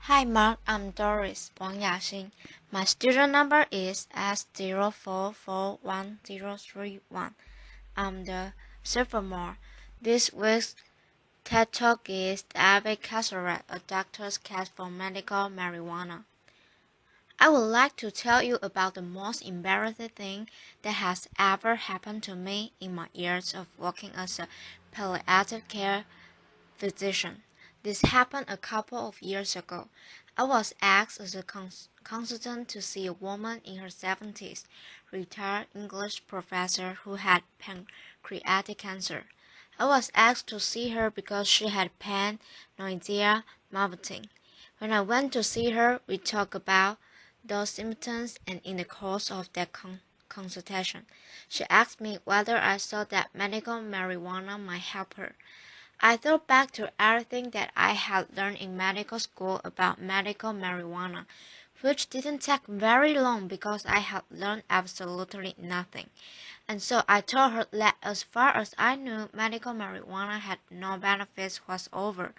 Hi Mark, I'm Doris Wang Yaxing. My student number is S04411031. I'm the sophomore. This week's TED Talk is David Casarett, a doctor's case for medical marijuana. I would like to tell you about the most embarrassing thing that has ever happened to me in my years of working as a palliative care physician. This happened a couple of years ago. I was asked as a consultant to see a woman in her 70s, retired English professor who had pancreatic cancer. I was asked to see her because she had pain, nausea, vomiting. When I went to see her, we talked about those symptoms, and in the course of that consultation, she asked me whether I thought that medical marijuana might help her. I thought back to everything that I had learned in medical school about medical marijuana, which didn't take very long because I had learned absolutely nothing. And so I told her that as far as I knew, medical marijuana had no benefits whatsoever.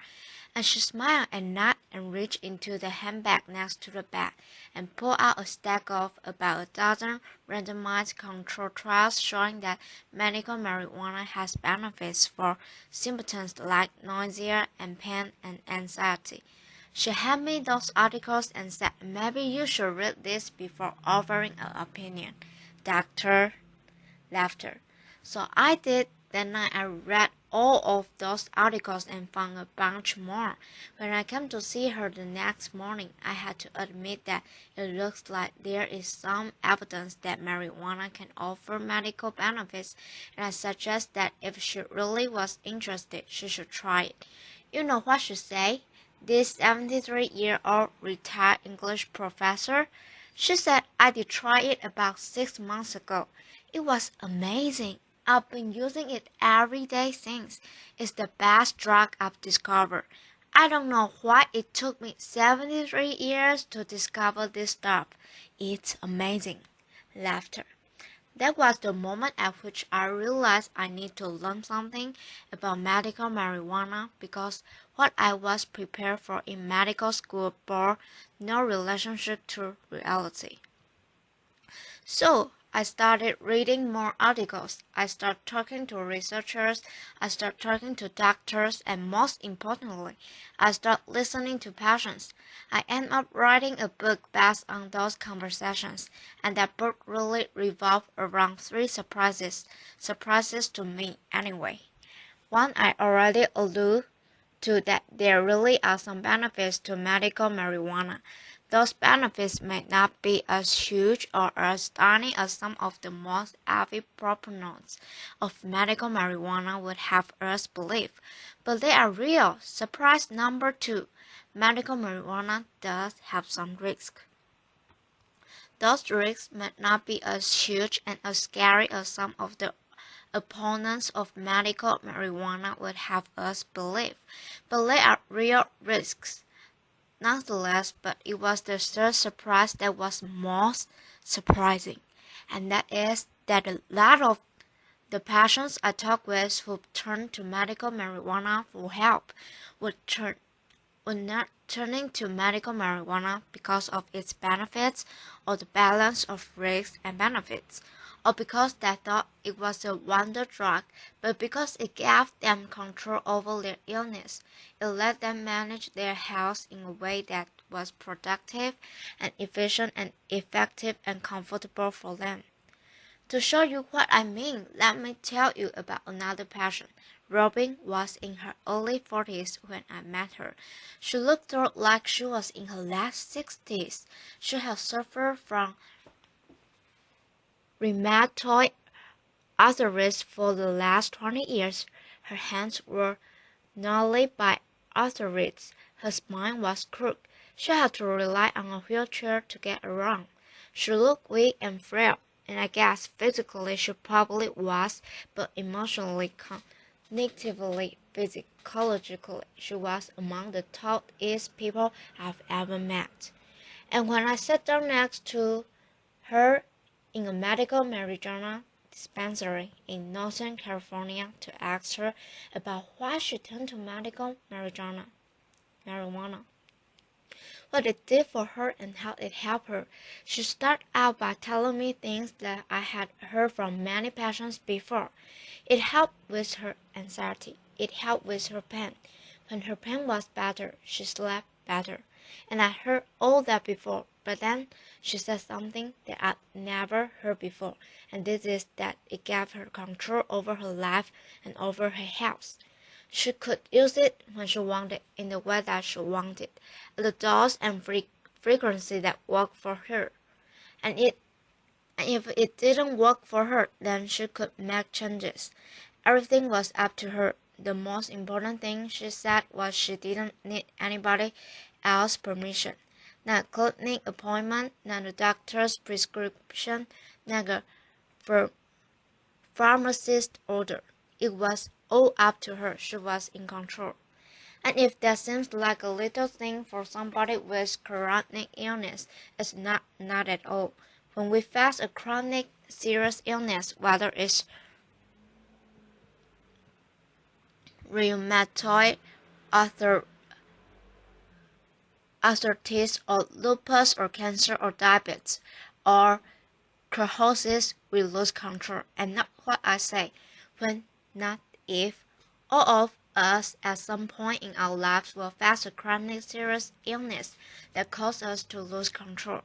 And she smiled and nodded and reached into the handbag next to the bed and pulled out a stack of about a dozen randomized controlled trials showing that medical marijuana has benefits for symptoms like nausea and pain and anxiety. She handed me those articles and said, "Maybe you should read this before offering an opinion." Doctor, laughter. So I did. That night I read all of those articles and found a bunch more. When I came to see her the next morning, I had to admit that it looks like there is some evidence that marijuana can offer medical benefits, and I suggest that if she really was interested, she should try it. You know what she said? This 73-year-old retired English professor? She said, "I did try it about 6 months ago. It was amazing. I've been using it every day since. It's the best drug I've discovered. I don't know why it took me 73 years to discover this stuff. It's amazing." Laughter. That was the moment at which I realized I need to learn something about medical marijuana because what I was prepared for in medical school bore no relationship to reality. So I started reading more articles. I started talking to researchers. I started talking to doctors. And most importantly, I started listening to patients. I ended up writing a book based on those conversations. And that book really revolved around three surprises. Surprises to me, anyway. One, I already alluded to that there really are some benefits to medical marijuana. Those benefits may not be as huge or as stunning as some of the most avid proponents of medical marijuana would have us believe, but they are real. Surprise number two, medical marijuana does have some risks. Those risks may not be as huge and as scary as some of the opponents of medical marijuana would have us believe, but they are real risks. Nonetheless, but it was the third surprise that was most surprising, and that is that a lot of the patients I talked with who turned to medical marijuana for help would not turning to medical marijuana because of its benefits or the balance of risks and benefits, or because they thought it was a wonder drug, but because it gave them control over their illness. It let them manage their health in a way that was productive and efficient and effective and comfortable for them. To show you what I mean, let me tell you about another patient. Robin was in her early 40s when I met her. She looked like she was in her late 60s. She had suffered from rheumatoid arthritis for the last 20 years. Her hands were gnarly by arthritis. Her spine was crooked. She had to rely on a wheelchair to get around. She looked weak and frail, and I guess physically she probably was, but emotionally, cognitively, psychologically, she was among the toughest people I've ever met. And when I sat down next to her in a medical marijuana dispensary in Northern California to ask her about why she turned to medical marijuana, what it did for her and how it helped her. She started out by telling me things that I had heard from many patients before. It helped with her anxiety. It helped with her pain. When her pain was better, she slept better. And I heard all that before, but then she said something that I'd never heard before, and this is that it gave her control over her life and over her health. She could use it when she wanted, in the way that she wanted, at the dose and frequency that worked for her. And if it didn't work for her, then she could make changes. Everything was up to her. The most important thing she said was she didn't need anybody else's permission. Not a clinic appointment, not a doctor's prescription, not a pharmacist's order. It was all up to her. She was in control. And if that seems like a little thing for somebody with chronic illness, it's not at all. When we face a chronic, serious illness, whether it's rheumatoid arthritis or lupus or cancer or diabetes or cirrhosis, we lose control. And not what I say, when, not if. All of us at some point in our lives will face a chronic serious illness that causes us to lose control.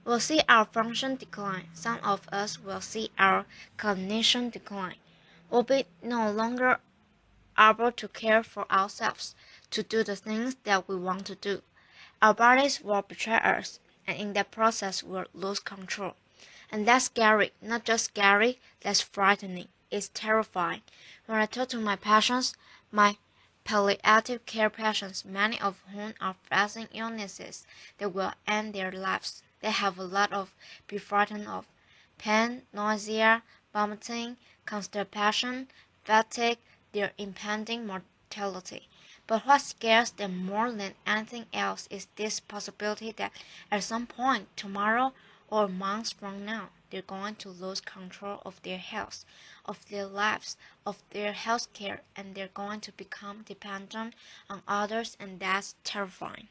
We'll see our function decline. Some of us will see our cognition decline. We'll be no longer able to care for ourselves, to do the things that we want to do. Our bodies will betray us, and in that process we'll lose control. And that's scary, not just scary, that's frightening. It's terrifying. When I talk to my patients, my palliative care patients, many of whom are facing illnesses that will end their lives, they have a lot of be frightened of: pain, nausea, vomiting, constipation, fatigue, their impending mortality. But what scares them more than anything else is this possibility that at some point, tomorrow or months from now, they're going to lose control of their health, of their lives, of their health care, and they're going to become dependent on others, and that's terrifying.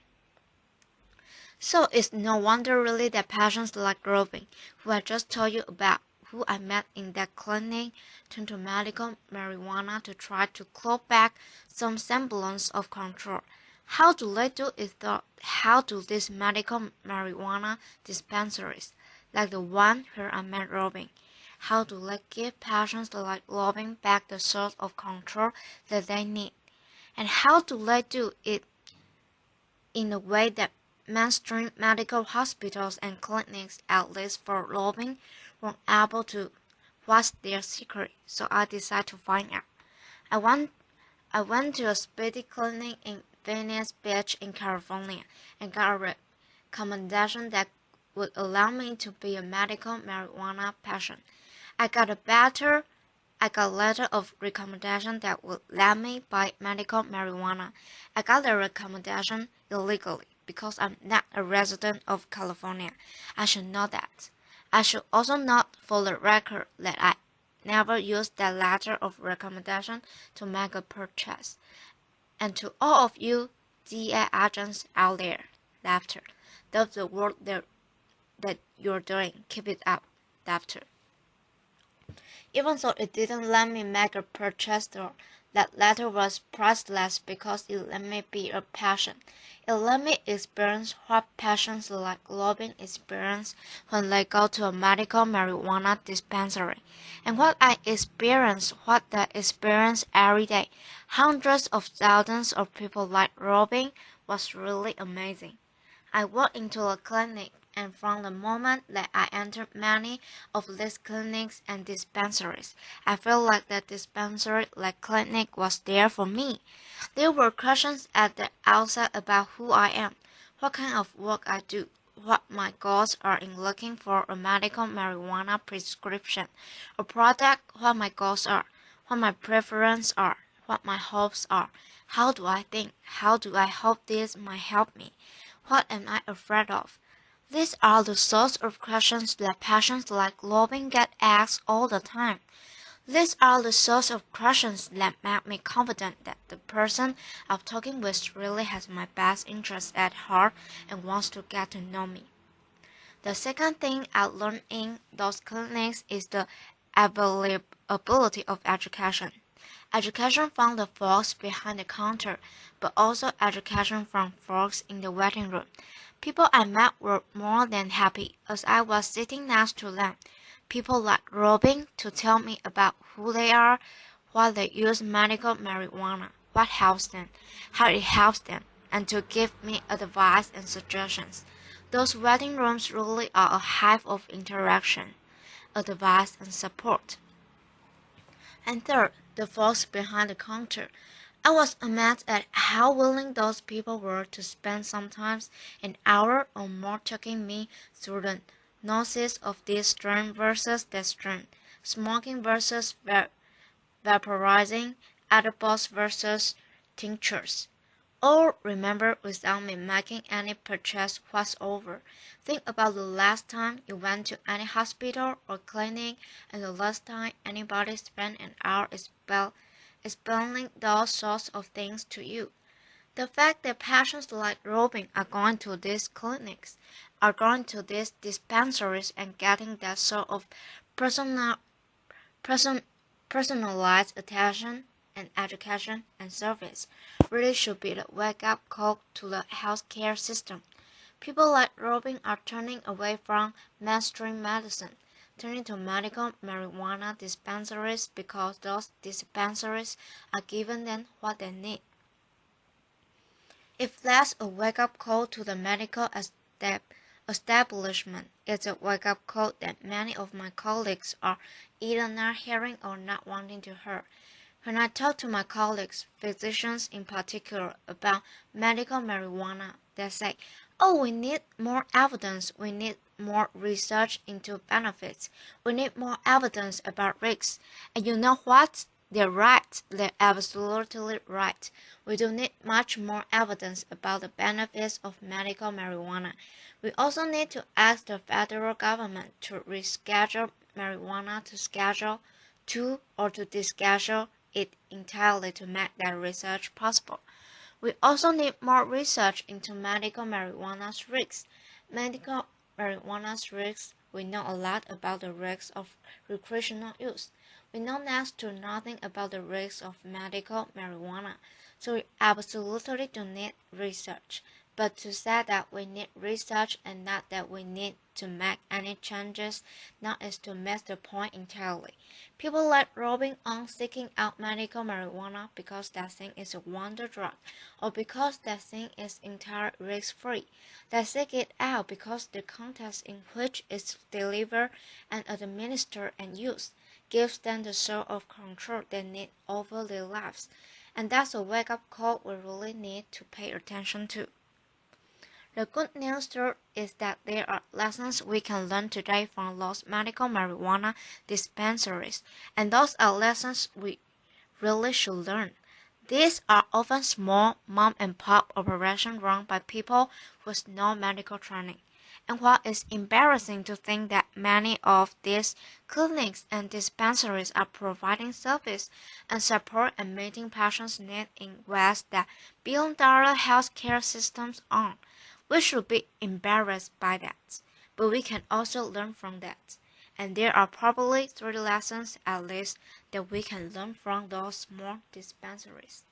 So it's no wonder really that patients like Robin, who I just told you about, who I met in that clinic, turned to medical marijuana to try to claw back some semblance of control. How do they do it though? How do these medical marijuana dispensaries, like the one where I met Robin, how do they give patients like Robin back the sort of control that they need? And how do they do it in a way that mainstream medical hospitals and clinics, at least for Robin, weren't able to? What's their secret? So I decided to find out. I went to a speedy clinic in Venice Beach in California and got a recommendation that would allow me to be a medical marijuana patient. I got a letter of recommendation that would let me buy medical marijuana. I got the recommendation illegally because I'm not a resident of California. I should know that. I should also note for the record that I never used that letter of recommendation to make a purchase. And to all of you DA agents out there, laughter. That's the work that you're doing. Keep it up, laughter. Even though it didn't let me make a purchase though, that letter was priceless because it let me be a patient. It let me experience what patients like Robin experience when they go to a medical marijuana dispensary. And what I experience, what they experience every day, hundreds of thousands of people like Robin, was really amazing. I walked into a clinic, and from the moment that I entered many of these clinics and dispensaries, I felt like that dispensary like clinic was there for me. There were questions at the outset about who I am, what kind of work I do, what my goals are in looking for a medical marijuana prescription or product, what my goals are, what my preferences are, what my hopes are, how do I think, how do I hope this might help me, what am I afraid of. These are the sorts of questions that patients like Robin get asked all the time. These are the sorts of questions that make me confident that the person I'm talking with really has my best interests at heart and wants to get to know me. The second thing I learned in those clinics is the availability of education. Education from the folks behind the counter, but also education from folks in the waiting room. People I met were more than happy as I was sitting next to them. People like Robin to tell me about who they are, why they use medical marijuana, what helps them, how it helps them, and to give me advice and suggestions. Those waiting rooms really are a hive of interaction, advice, and support. And third, the folks behind the counter. I was amazed at how willing those people were to spend sometimes an hour or more talking me through the nuances of this strain versus that strain, smoking versus vaporizing, edibles versus tinctures. Or remember without me making any purchase whatsoever. Think about the last time you went to any hospital or clinic and the last time anybody spent an hour explaining those sorts of things to you. The fact that patients like Robin are going to these clinics, are going to these dispensaries and getting that sort of personal, person, personalized attention and education and service really should be the wake-up call to the healthcare system. People like Robin are turning away from mainstream medicine, turning to medical marijuana dispensaries because those dispensaries are giving them what they need. If that's a wake-up call to the medical establishment, it's a wake-up call that many of my colleagues are either not hearing or not wanting to hear. When I talk to my colleagues, physicians in particular, about medical marijuana, they say, "Oh, we need more evidence, we need more research into benefits, we need more evidence about risks." And you know what? They're right. They're absolutely right. We do need much more evidence about the benefits of medical marijuana. We also need to ask the federal government to reschedule marijuana to Schedule 2 or to deschedule it entirely to make that research possible. We also need more research into medical marijuana's risks. Medical marijuana's risks, we know a lot about the risks of recreational use. We know next to nothing about the risks of medical marijuana, so we absolutely do need research. But to say that we need research and not that we need to make any changes, not is to miss the point entirely. People like Robin on seeking out medical marijuana because that thing is a wonder drug, or because that thing is entirely risk-free. They seek it out because the context in which it's delivered and administered and used gives them the sort of control they need over their lives. And that's a wake-up call we really need to pay attention to. The good news third is that there are lessons we can learn today from those medical marijuana dispensaries, and those are lessons we really should learn. These are often small mom-and-pop operations run by people with no medical training. And while it's embarrassing to think that many of these clinics and dispensaries are providing service and support and meeting patients' needs in ways that billion-dollar healthcare systems aren't, we should be embarrassed by that. But we can also learn from that. And there are probably three lessons at least that we can learn from those small dispensaries.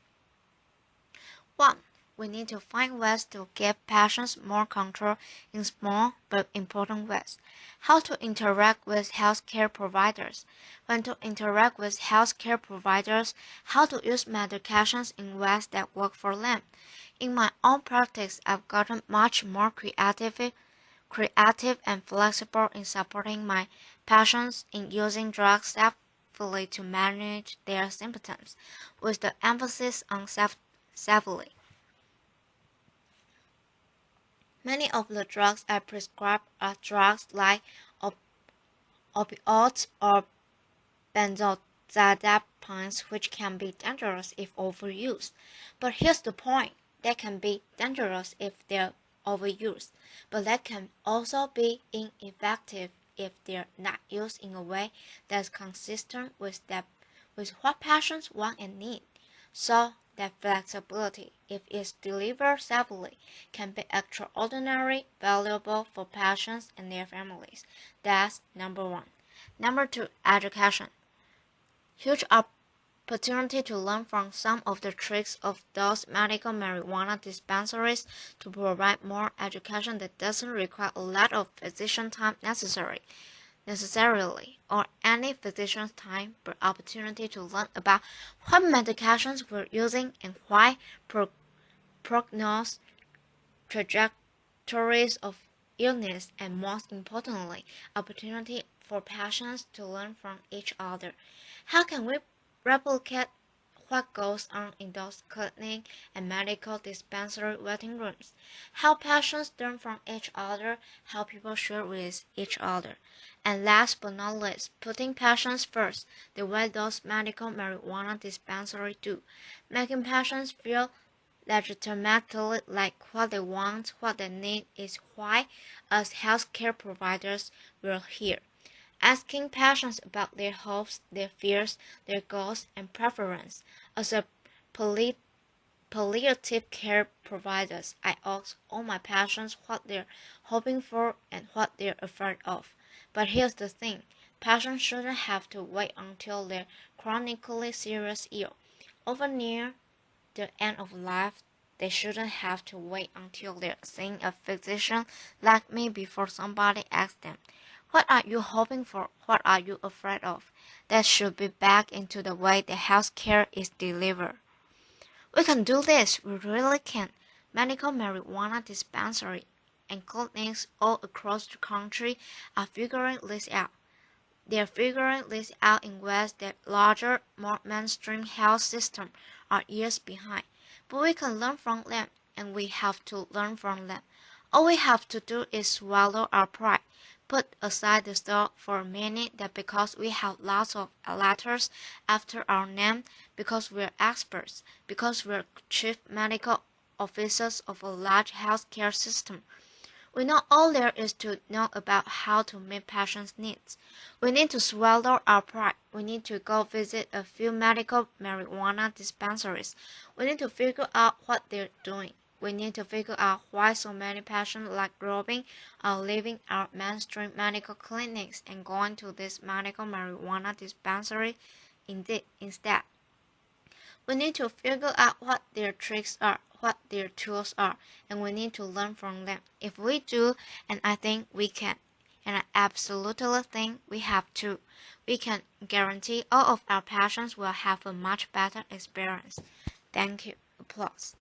1. We need to find ways to give patients more control in small but important ways. How to interact with healthcare providers. When to interact with healthcare providers, how to use medications in ways that work for them. In my own practice, I've gotten much more creative and flexible in supporting my patients in using drugs safely to manage their symptoms, with the emphasis on safely. Many of the drugs I prescribe are drugs like opioids or benzodiazepines, which can be dangerous if overused. But here's the point. They can be dangerous if they're overused, but they can also be ineffective if they're not used in a way that's consistent with what patients want and need. So that flexibility, if it's delivered safely, can be extraordinarily valuable for patients and their families. That's number one. Number two, education. Huge opportunity to learn from some of the tricks of those medical marijuana dispensaries to provide more education that doesn't require a lot of physician time necessarily, or any physician's time, but opportunity to learn about what medications we're using and why prognosis, trajectories of illness, and most importantly, opportunity for patients to learn from each other. How can we replicate what goes on in those clinic and medical dispensary waiting rooms? How patients learn from each other, how people share with each other. And last but not least, putting patients first, the way those medical marijuana dispensaries do, making patients feel legitimately like what they want, what they need is why, as healthcare providers, we're here. Asking patients about their hopes, their fears, their goals, and preferences. As a palliative care providers, I ask all my patients what they're hoping for and what they're afraid of. But here's the thing, patients shouldn't have to wait until they're chronically serious ill. Over near the end of life, they shouldn't have to wait until they're seeing a physician like me before somebody asks them, what are you hoping for? What are you afraid of? That should be back into the way the healthcare is delivered. We can do this, we really can. Medical marijuana dispensaries and clinics all across the country are figuring this out. They're figuring this out in ways that larger, more mainstream health systems are years behind. But we can learn from them, and we have to learn from them. All we have to do is swallow our pride, put aside the thought for a minute that because we have lots of letters after our name, because we're experts, because we're chief medical officers of a large healthcare system, we know all there is to know about how to meet patients' needs. We need to swallow our pride. We need to go visit a few medical marijuana dispensaries. We need to figure out what they're doing. We need to figure out why so many patients like Robin are leaving our mainstream medical clinics and going to this medical marijuana dispensary instead. We need to figure out what their tricks are, what their tools are, and we need to learn from them. If we do, and I think we can, and I absolutely think we have to, we can guarantee all of our patients will have a much better experience. Thank you. Applause.